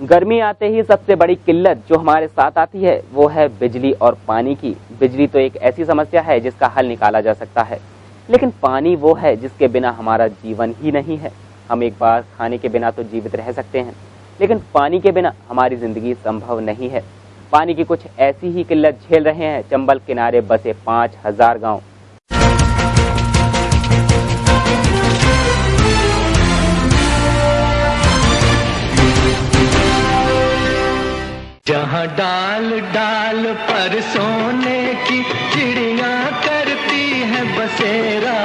गर्मी आते ही सबसे बड़ी किल्लत जो हमारे साथ आती है वो है बिजली और पानी की। बिजली तो एक ऐसी समस्या है जिसका हल निकाला जा सकता है, लेकिन पानी वो है जिसके बिना हमारा जीवन ही नहीं है। हम एक बार खाने के बिना तो जीवित रह सकते हैं, लेकिन पानी के बिना हमारी जिंदगी संभव नहीं है। पानी की कुछ ऐसी ही किल्लत झेल रहे हैं चंबल किनारे बसे 5000 गाँव। जहाँ डाल डाल पर सोने की चिड़िया करती है बसेरा,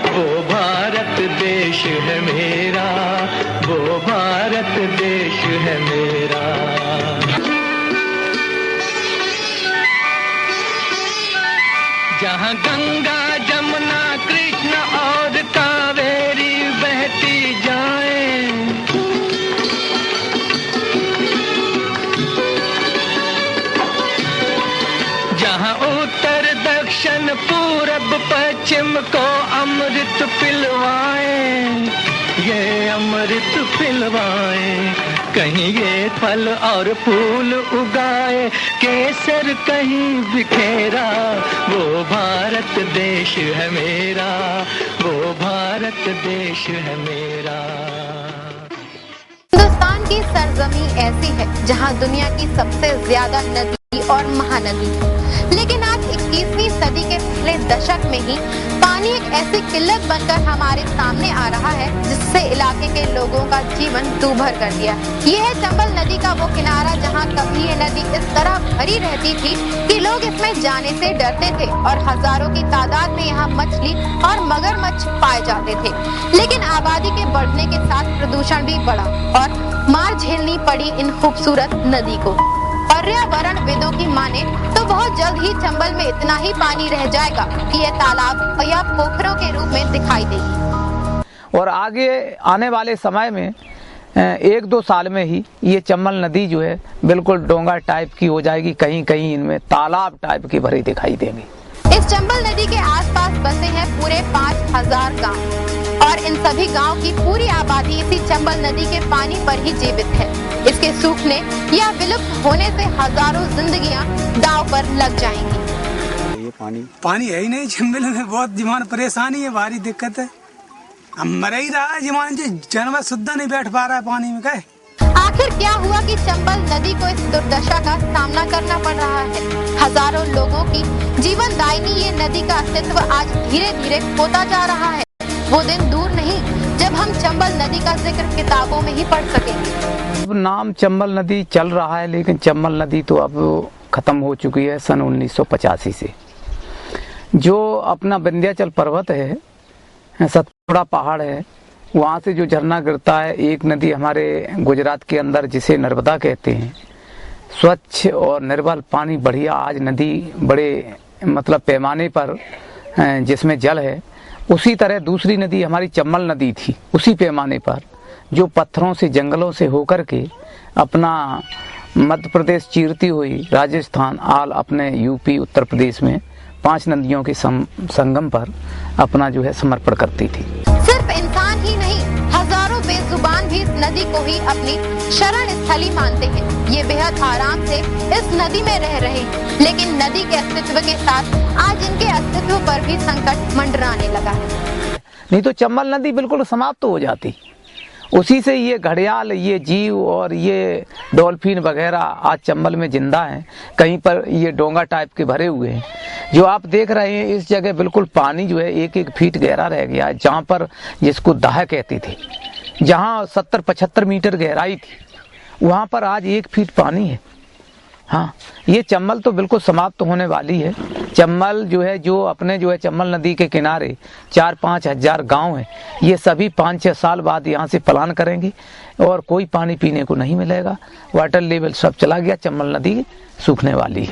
वो भारत देश है मेरा, वो भारत देश है मेरा। जहाँ गंगा जमुना कृष्ण और कावेरी बहती जाए, जहाँ उत्तर दक्षिण पूरब पश्चिम को अमृत पिलवाए, ये अमृत पिलवाए। कहीं ये फल और फूल उगाए, केसर कहीं बिखेरा, वो भारत देश है मेरा, वो भारत देश है मेरा। हिंदुस्तान की सरजमी ऐसी है जहां दुनिया की सबसे ज्यादा नदी और महानदी, लेकिन आज 21वीं सदी के पहले दशक में ही पानी एक ऐसी किल्लत बनकर हमारे सामने आ रहा है जिससे इलाके के लोगों का जीवन दूभर कर दिया। ये है चंबल नदी का वो किनारा जहां कभी ये नदी इस तरह भरी रहती थी कि लोग इसमें जाने से डरते थे और हजारों की तादाद में यहाँ मछली और मगरमच्छ पाए जाते थे। लेकिन आबादी के बढ़ने के साथ प्रदूषण भी बढ़ा और मार झेलनी पड़ी इन खूबसूरत नदी को। पर्यावरणविदों की माने तो बहुत जल्द ही चंबल में इतना ही पानी रह जाएगा कि यह तालाब या पोखरों के रूप में दिखाई देगी। और आगे आने वाले समय में 1-2 साल में ही ये चंबल नदी जो है बिल्कुल डोंगा टाइप की हो जाएगी, कहीं कहीं इनमें तालाब टाइप की भरी दिखाई देंगी। इस चंबल नदी के आसपास बसे हैं पूरे 5000 गांव और इन सभी गांव की पूरी आबादी इसी चंबल नदी के पानी पर ही जीवित है। इसके सूखने या विलुप्त होने से हजारों जिंदगियां दांव पर लग जाएंगी। ये पानी है ही नहीं चंबल में, बहुत जीवन परेशानी है, भारी दिक्कत है। हम मर ही रहा है जीवन, जानवर शुद्ध नहीं बैठ पा रहा है पानी में। कहे आखिर क्या हुआ कि चंबल नदी को इस दुर्दशा का सामना करना पड़ रहा है? हजारों लोगों की जीवन दायिनी ये नदी का अस्तित्व आज धीरे धीरे खोता जा रहा है। वो दिन दूर नहीं जब हम चंबल नदी का जिक्र किताबों में ही पढ़ सकेंगे। अब नाम चंबल नदी चल रहा है, लेकिन चंबल नदी तो अब खत्म हो चुकी है सन 1985 से। जो अपना विंध्याचल पर्वत है, सतपुड़ा पहाड़ है, वहाँ से जो झरना गिरता है, एक नदी हमारे गुजरात के अंदर जिसे नर्मदा कहते हैं, स्वच्छ और निर्मल पानी बढ़िया आज नदी बड़े मतलब पैमाने पर जिसमें जल है, उसी तरह दूसरी नदी हमारी चंबल नदी थी उसी पैमाने पर, जो पत्थरों से जंगलों से होकर के अपना मध्य प्रदेश चीरती हुई राजस्थान आल अपने यूपी उत्तर प्रदेश में 5 नदियों के संगम पर अपना जो है समर्पण करती थी। सिर्फ इंसान ही नहीं, हजारों बेजुबान भी इस नदी को ही अपनी शरण स्थली मानते हैं। ये बेहद आराम से इस नदी में रह रहे हैं, लेकिन नदी के अस्तित्व के साथ आज इनके अस्तित्व पर भी संकट मंडराने लगा है। नहीं तो चंबल नदी बिल्कुल समाप्त हो जाती। उसी से ये घड़ियाल, ये जीव और ये डॉल्फिन वगैरह आज चंबल में जिंदा हैं। कहीं पर ये डोंगा टाइप के भरे हुए हैं। जो आप देख रहे हैं इस जगह बिल्कुल पानी जो है 1-1 फीट गहरा रह गया है, जहाँ पर जिसको दाह कहते थे, जहाँ 70-75 मीटर गहराई थी, वहाँ पर आज 1 फीट पानी है। हाँ, ये चंबल तो बिल्कुल समाप्त होने वाली है। चंबल जो है, जो अपने जो है चंबल नदी के किनारे 4-5 हजार गांव हैं, ये सभी 5-6 साल बाद यहाँ से पलायन करेंगे और कोई पानी पीने को नहीं मिलेगा। वाटर लेवल सब चला गया, चंबल नदी सूखने वाली है।